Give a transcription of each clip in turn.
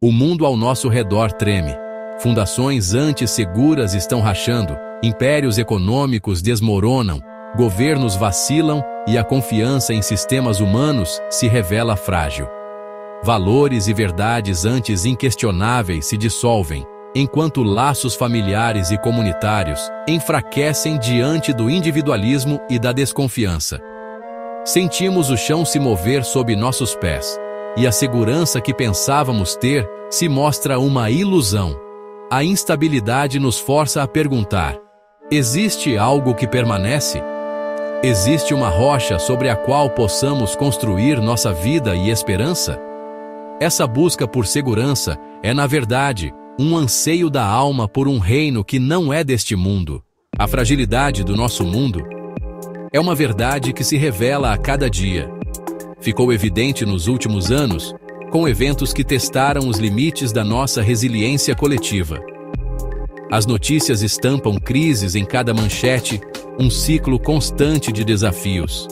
O mundo ao nosso redor treme. Fundações antisseguras estão rachando, impérios econômicos desmoronam, governos vacilam e a confiança em sistemas humanos se revela frágil. Valores e verdades antes inquestionáveis se dissolvem, enquanto laços familiares e comunitários enfraquecem diante do individualismo e da desconfiança. Sentimos o chão se mover sob nossos pés, e a segurança que pensávamos ter se mostra uma ilusão. A instabilidade nos força a perguntar: existe algo que permanece? Existe uma rocha sobre a qual possamos construir nossa vida e esperança? Essa busca por segurança é, na verdade, um anseio da alma por um reino que não é deste mundo. A fragilidade do nosso mundo é uma verdade que se revela a cada dia. Ficou evidente nos últimos anos, com eventos que testaram os limites da nossa resiliência coletiva. As notícias estampam crises em cada manchete, um ciclo constante de desafios.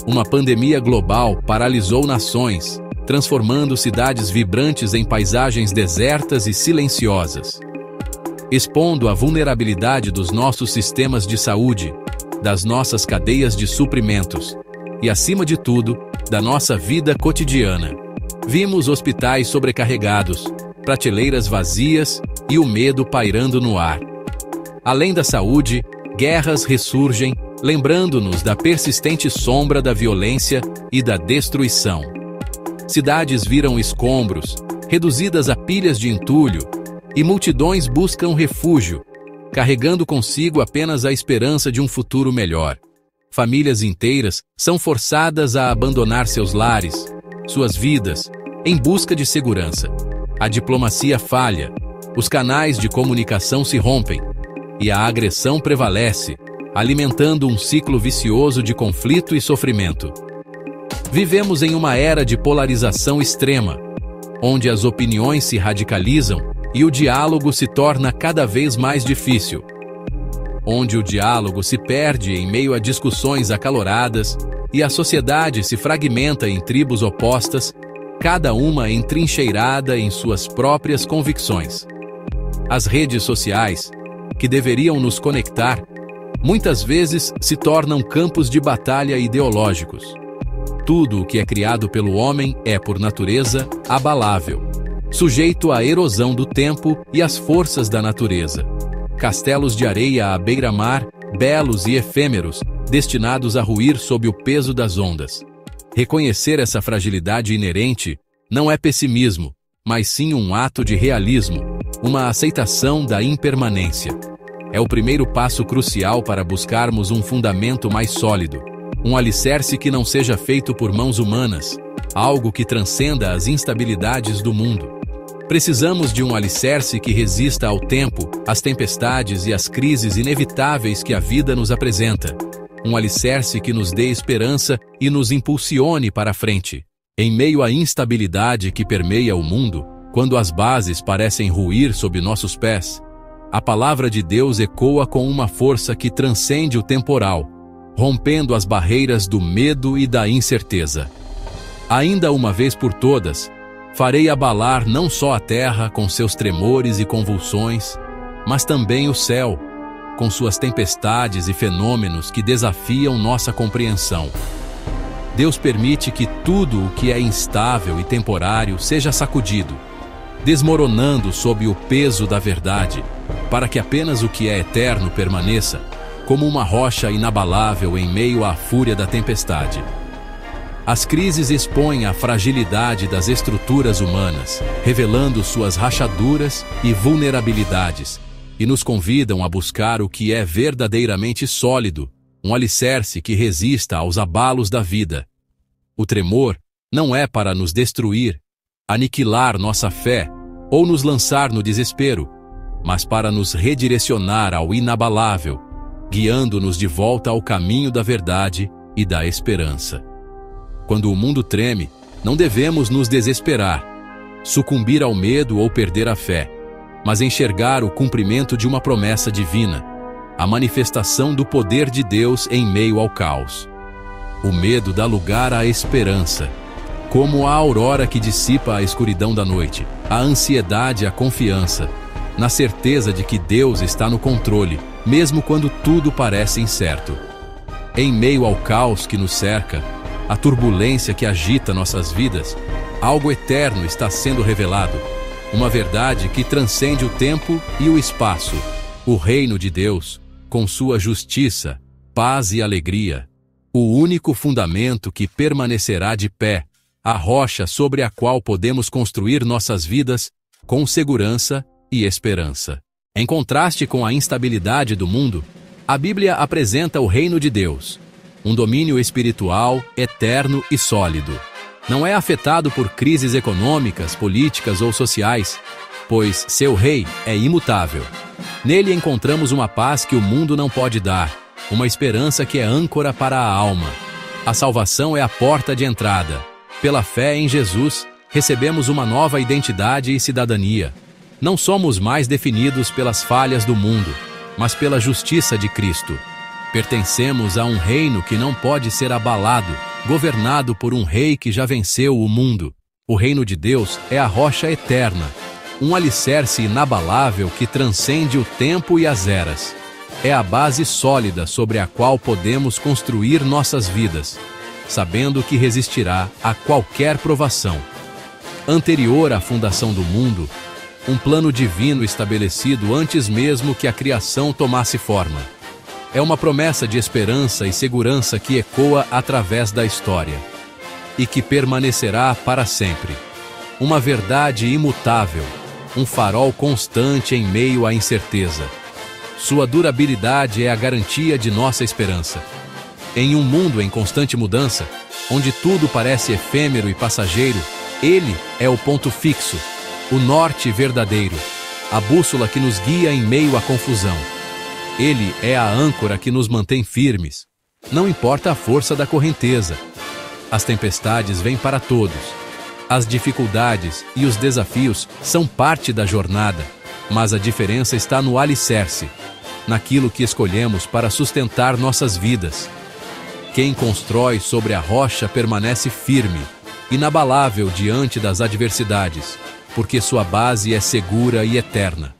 Uma pandemia global paralisou nações, transformando cidades vibrantes em paisagens desertas e silenciosas, expondo a vulnerabilidade dos nossos sistemas de saúde, das nossas cadeias de suprimentos e, acima de tudo, da nossa vida cotidiana. Vimos hospitais sobrecarregados, prateleiras vazias e o medo pairando no ar. Além da saúde, guerras ressurgem, lembrando-nos da persistente sombra da violência e da destruição. Cidades viram escombros, reduzidas a pilhas de entulho, e multidões buscam refúgio, carregando consigo apenas a esperança de um futuro melhor. Famílias inteiras são forçadas a abandonar seus lares, suas vidas, em busca de segurança. A diplomacia falha, os canais de comunicação se rompem, e a agressão prevalece, alimentando um ciclo vicioso de conflito e sofrimento. Vivemos em uma era de polarização extrema, onde as opiniões se radicalizam e o diálogo se torna cada vez mais difícil. Onde o diálogo se perde em meio a discussões acaloradas e a sociedade se fragmenta em tribos opostas, cada uma entrincheirada em suas próprias convicções. As redes sociais, que deveriam nos conectar, muitas vezes se tornam campos de batalha ideológicos. Tudo o que é criado pelo homem é, por natureza, abalável, sujeito à erosão do tempo e às forças da natureza. Castelos de areia à beira-mar, belos e efêmeros, destinados a ruir sob o peso das ondas. Reconhecer essa fragilidade inerente não é pessimismo, mas sim um ato de realismo, uma aceitação da impermanência. É o primeiro passo crucial para buscarmos um fundamento mais sólido, um alicerce que não seja feito por mãos humanas, algo que transcenda as instabilidades do mundo. Precisamos de um alicerce que resista ao tempo, às tempestades e às crises inevitáveis que a vida nos apresenta. Um alicerce que nos dê esperança e nos impulsione para a frente. Em meio à instabilidade que permeia o mundo, quando as bases parecem ruir sob nossos pés, a palavra de Deus ecoa com uma força que transcende o temporal, rompendo as barreiras do medo e da incerteza. Ainda uma vez por todas, farei abalar não só a terra com seus tremores e convulsões, mas também o céu, com suas tempestades e fenômenos que desafiam nossa compreensão. Deus permite que tudo o que é instável e temporário seja sacudido, desmoronando sob o peso da verdade, para que apenas o que é eterno permaneça, como uma rocha inabalável em meio à fúria da tempestade. As crises expõem a fragilidade das estruturas humanas, revelando suas rachaduras e vulnerabilidades, e nos convidam a buscar o que é verdadeiramente sólido, um alicerce que resista aos abalos da vida. O tremor não é para nos destruir, aniquilar nossa fé ou nos lançar no desespero, mas para nos redirecionar ao inabalável, guiando-nos de volta ao caminho da verdade e da esperança. Quando o mundo treme, não devemos nos desesperar, sucumbir ao medo ou perder a fé, mas enxergar o cumprimento de uma promessa divina, a manifestação do poder de Deus em meio ao caos. O medo dá lugar à esperança. como a aurora que dissipa a escuridão da noite, a ansiedade, a confiança, na certeza de que Deus está no controle, mesmo quando tudo parece incerto. Em meio ao caos que nos cerca, a turbulência que agita nossas vidas, algo eterno está sendo revelado, uma verdade que transcende o tempo e o espaço, o reino de Deus, com sua justiça, paz e alegria, o único fundamento que permanecerá de pé, a rocha sobre a qual podemos construir nossas vidas com segurança e esperança. Em contraste com a instabilidade do mundo, a Bíblia apresenta o reino de Deus, um domínio espiritual, eterno e sólido. Não é afetado por crises econômicas, políticas ou sociais, pois seu rei é imutável. Nele encontramos uma paz que o mundo não pode dar, uma esperança que é âncora para a alma. A salvação é a porta de entrada. Pela fé em Jesus, recebemos uma nova identidade e cidadania. Não somos mais definidos pelas falhas do mundo, mas pela justiça de Cristo. Pertencemos a um reino que não pode ser abalado, governado por um rei que já venceu o mundo. O reino de Deus é a rocha eterna, um alicerce inabalável que transcende o tempo e as eras. É a base sólida sobre a qual podemos construir nossas vidas, sabendo que resistirá a qualquer provação. Anterior à fundação do mundo, um plano divino estabelecido antes mesmo que a criação tomasse forma. É uma promessa de esperança e segurança que ecoa através da história e que permanecerá para sempre. Uma verdade imutável, um farol constante em meio à incerteza. Sua durabilidade é a garantia de nossa esperança. Em um mundo em constante mudança, onde tudo parece efêmero e passageiro, Ele é o ponto fixo, o norte verdadeiro, a bússola que nos guia em meio à confusão. Ele é a âncora que nos mantém firmes. Não importa a força da correnteza. As tempestades vêm para todos. As dificuldades e os desafios são parte da jornada, mas a diferença está no alicerce, naquilo que escolhemos para sustentar nossas vidas. Quem constrói sobre a rocha permanece firme, inabalável diante das adversidades, porque sua base é segura e eterna.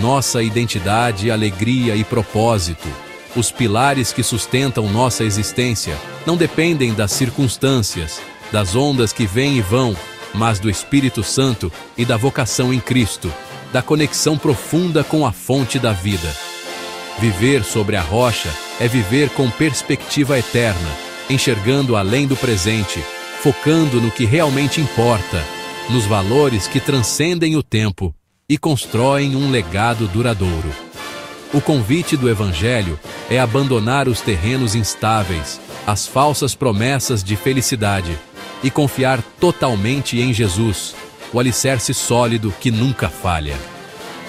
Nossa identidade, alegria e propósito, os pilares que sustentam nossa existência, não dependem das circunstâncias, das ondas que vêm e vão, mas do Espírito Santo e da vocação em Cristo, da conexão profunda com a fonte da vida. Viver sobre a rocha é viver com perspectiva eterna, enxergando além do presente, focando no que realmente importa, nos valores que transcendem o tempo e constroem um legado duradouro. O convite do Evangelho é abandonar os terrenos instáveis, as falsas promessas de felicidade e confiar totalmente em Jesus, o alicerce sólido que nunca falha.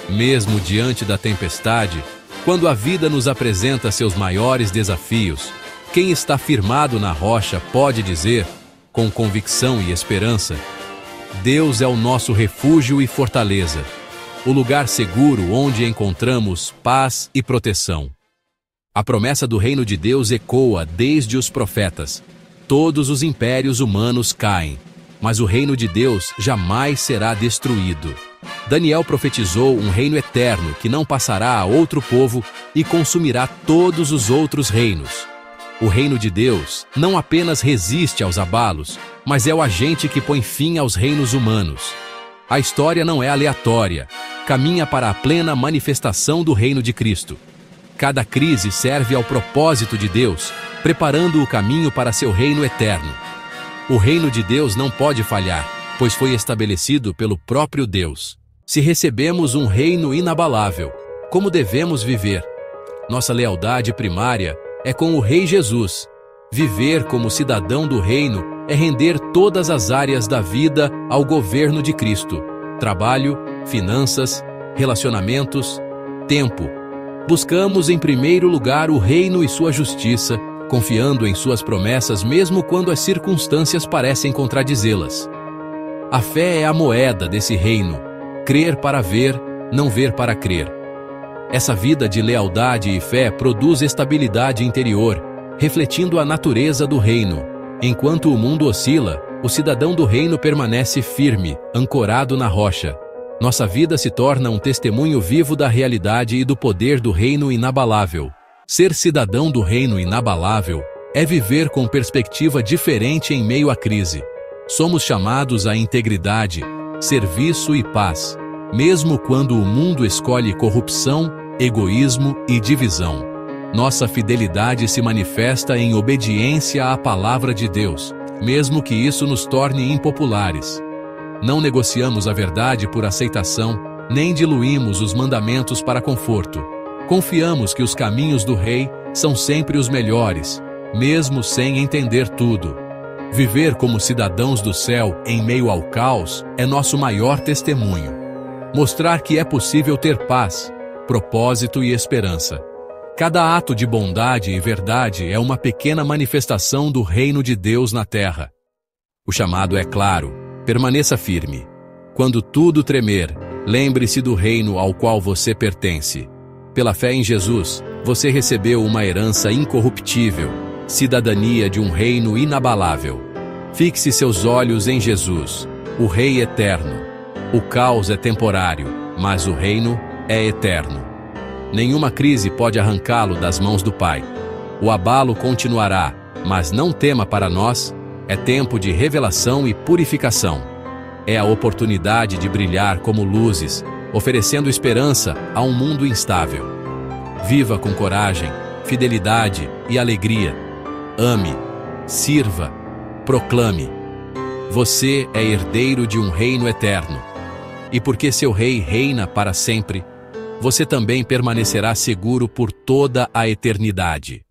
Mesmo diante da tempestade, quando a vida nos apresenta seus maiores desafios, quem está firmado na rocha pode dizer, com convicção e esperança, Deus é o nosso refúgio e fortaleza, o lugar seguro onde encontramos paz e proteção. A promessa do reino de Deus ecoa desde os profetas. Todos os impérios humanos caem, mas o reino de Deus jamais será destruído. Daniel profetizou um reino eterno que não passará a outro povo e consumirá todos os outros reinos. O reino de Deus não apenas resiste aos abalos, mas é o agente que põe fim aos reinos humanos. A história não é aleatória, caminha para a plena manifestação do reino de Cristo. Cada crise serve ao propósito de Deus, preparando o caminho para seu reino eterno. O reino de Deus não pode falhar, pois foi estabelecido pelo próprio Deus. Se recebemos um reino inabalável, como devemos viver? Nossa lealdade primária é com o Rei Jesus. Viver como cidadão do reino é render todas as áreas da vida ao governo de Cristo. Trabalho, finanças, relacionamentos, tempo. Buscamos em primeiro lugar o reino e sua justiça, confiando em suas promessas mesmo quando as circunstâncias parecem contradizê-las. A fé é a moeda desse reino. Crer para ver, não ver para crer. Essa vida de lealdade e fé produz estabilidade interior, refletindo a natureza do reino. Enquanto o mundo oscila, O cidadão do reino permanece firme, ancorado na rocha. Nossa vida se torna um testemunho vivo da realidade e do poder do reino inabalável. Ser cidadão do reino inabalável é viver com perspectiva diferente em meio à crise. Somos chamados à integridade, serviço e paz, mesmo quando o mundo escolhe corrupção, egoísmo e divisão. Nossa fidelidade se manifesta em obediência à palavra de Deus, mesmo que isso nos torne impopulares. Não negociamos a verdade por aceitação, nem diluímos os mandamentos para conforto. Confiamos que os caminhos do Rei são sempre os melhores, mesmo sem entender tudo. Viver como cidadãos do céu em meio ao caos é nosso maior testemunho. Mostrar que é possível ter paz, propósito e esperança. Cada ato de bondade e verdade é uma pequena manifestação do reino de Deus na terra. O chamado é claro: permaneça firme. Quando tudo tremer, lembre-se do reino ao qual você pertence. Pela fé em Jesus, você recebeu uma herança incorruptível, cidadania de um reino inabalável. Fixe seus olhos em Jesus, o Rei eterno. O caos é temporário, mas o reino é eterno. Nenhuma crise pode arrancá-lo das mãos do Pai. O abalo continuará, mas não tema. Para nós, é tempo de revelação e purificação. É a oportunidade de brilhar como luzes, oferecendo esperança a um mundo instável. Viva com coragem, fidelidade e alegria. Ame, sirva, proclame. Você é herdeiro de um reino eterno. E porque seu Rei reina para sempre, você também permanecerá seguro por toda a eternidade.